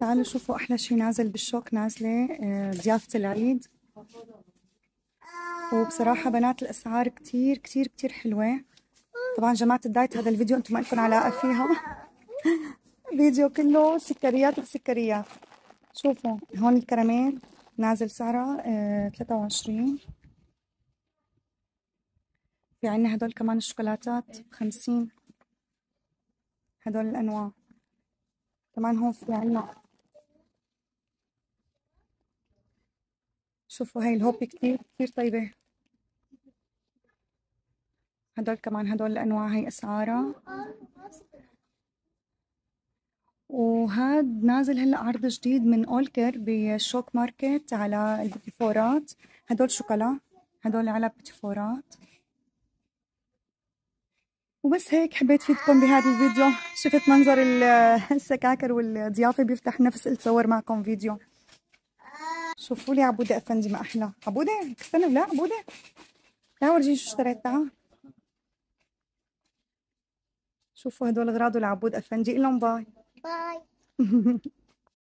تعالوا شوفوا أحلى شي نازل بالشوك. نازلة ضيافة العيد. وبصراحة بنات الأسعار كتير كتير كتير حلوة. طبعا جماعة الدايت هذا الفيديو انتم ما لكم علاقة فيها. فيديو كله سكريات بسكريات. شوفوا هون الكراميل نازل سعرها 23. في عنا هدول كمان الشوكولاتات ب50. هدول الأنواع كمان هون في عنا. شوفوا هاي الهوبي كتير كتير طيبة. هدول كمان هدول الأنواع هاي أسعارها. وهاد نازل هلا عرض جديد من أولكر بالشوك ماركت على البيتي فورات. هدول شوكولا، هدول علب بيتي فورات. وبس هيك حبيت فيدكم بهذا الفيديو. شفت منظر السكاكر والضيافة بيفتح نفس اتصور معكم فيديو. شوفوا لي عبودة أفندي ما أحلى. عبودة استنى، لا عبودة تعال ورجيني شو اشتريت. تعال شوفوا هدول اغراضه لعبود أفندي. قلهم باي. باي.